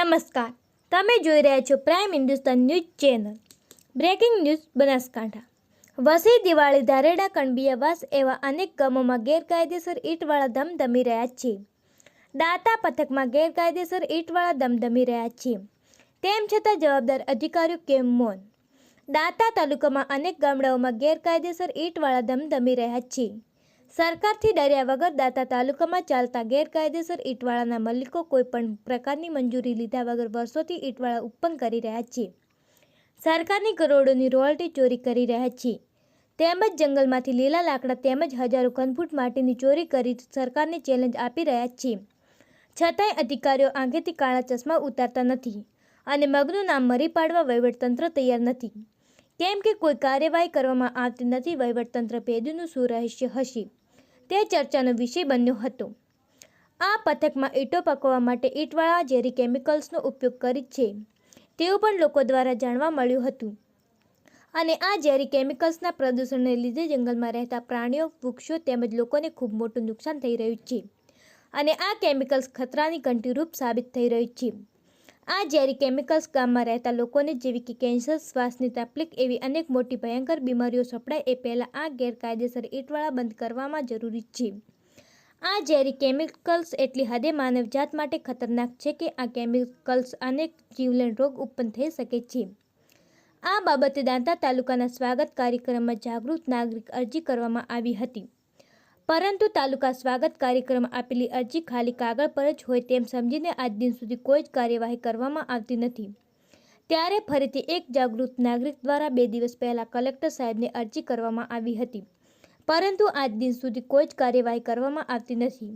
નમસ્કાર, તમે જોઈ રહ્યા છો Prime Hindustan news channel. Breaking news Banaskantha. Vasai, Diwali, Dhareda, Kanbiyavas એવા અનેક ગામોમાં ગેરકાયદેસર ઈંટવાળા ધમધમી રહ્યા છે. દાંતા પંથકમાં ગેરકાયદેસર ઈંટવાળા ધમધમી રહ્યા છે. તેમ છતાં જવાબદાર અધિકારીઓ કેમ મૌન? દાંતા તાલુકામાં અનેક ગામડાઓમાં ગેરકાયદેસર ઈંટવાળા ધમધમી રહ્યા છે. સરકારથી ડર્યા વગર દાંતા તાલુકામાં ચાલતા ગેરકાયદેસર ઈંટવાળાના માલિકો કોઈપણ પ્રકારની મંજૂરી લીધા વગર વર્ષોથી ઈંટવાળા ઉત્પન્ન કરી રહ્યા છે. સરકારની કરોડોની રોયલ્ટી ચોરી કરી રહ્યા છે. તેમજ જંગલમાંથી લીલા લાકડા તેમજ હજારો ઘનફૂટ માટીની ચોરી કરી સરકારને ચેલેન્જ આપી રહ્યા છે. છતાંય અધિકારીઓ આંખેથી કાળા ચશ્મા ઉતારતા નથી અને મગનું નામ મરી પાડવા વહીવટતંત્ર તૈયાર નથી. કેમ કે કોઈ કાર્યવાહી કરવામાં આવતી નથી. વહીવટતંત્ર ભેદનું શું રહસ્ય હશે તે ચર્ચાનો વિષય બન્યો હતો. આ પંથકમાં ઈંટો પકવવા માટે ઈંટવાળા ઝેરી કેમિકલ્સનો ઉપયોગ કરે છે તેવું પણ લોકો દ્વારા જાણવા મળ્યું હતું. અને આ ઝેરી કેમિકલ્સના પ્રદૂષણને લીધે જંગલમાં રહેતા પ્રાણીઓ, વૃક્ષો તેમજ લોકોને ખૂબ મોટું નુકસાન થઈ રહ્યું છે. અને આ કેમિકલ્સ ખતરાની ઘંટીરૂપ સાબિત થઈ રહ્યું છે. આ ઝેરી કેમિકલ્સ ગામમાં રહેતા લોકોને જેવી કે કેન્સર, શ્વાસની તકલીફ એવી અનેક મોટી ભયંકર બીમારીઓ સપડાય એ પહેલાં આ ગેરકાયદેસર ઈંટવાળા બંધ કરવામાં જરૂરી છે. આ ઝેરી કેમિકલ્સ એટલી હદે માનવજાત માટે ખતરનાક છે કે આ કેમિકલ્સ અનેક જીવલેણ રોગ ઉત્પન્ન થઈ શકે છે. આ બાબતે દાંતા તાલુકાના સ્વાગત કાર્યક્રમમાં જાગૃત નાગરિક અરજી કરવામાં આવી હતી. પરંતુ તાલુકા સ્વાગત કાર્યક્રમમાં આપેલી અરજી ખાલી કાગળ પર જ હોય તેમ સમજીને આજ દિન સુધી કોઈ જ કાર્યવાહી કરવામાં આવતી નથી. ત્યારે ફરીથી એક જાગૃત નાગરિક દ્વારા 2 દિવસ પહેલા કલેક્ટર સાહેબને અરજી કરવામાં આવી હતી. પરંતુ આજ દિન સુધી કોઈ જ કાર્યવાહી કરવામાં આવતી નથી.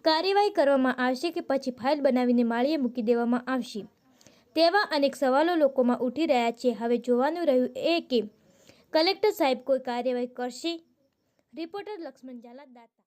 કાર્યવાહી કરવામાં આવશે કે પછી ફાઇલ બનાવીને માળીએ મૂકી દેવામાં આવશે તેવા અનેક સવાલો લોકોમાં ઉઠી રહ્યા છે. હવે જોવાનું રહ્યું એ કે કલેક્ટર સાહેબ કોઈ કાર્યવાહી કરશે. રિપોર્ટર લક્ષ્મણ ઝાલા, દાંતા.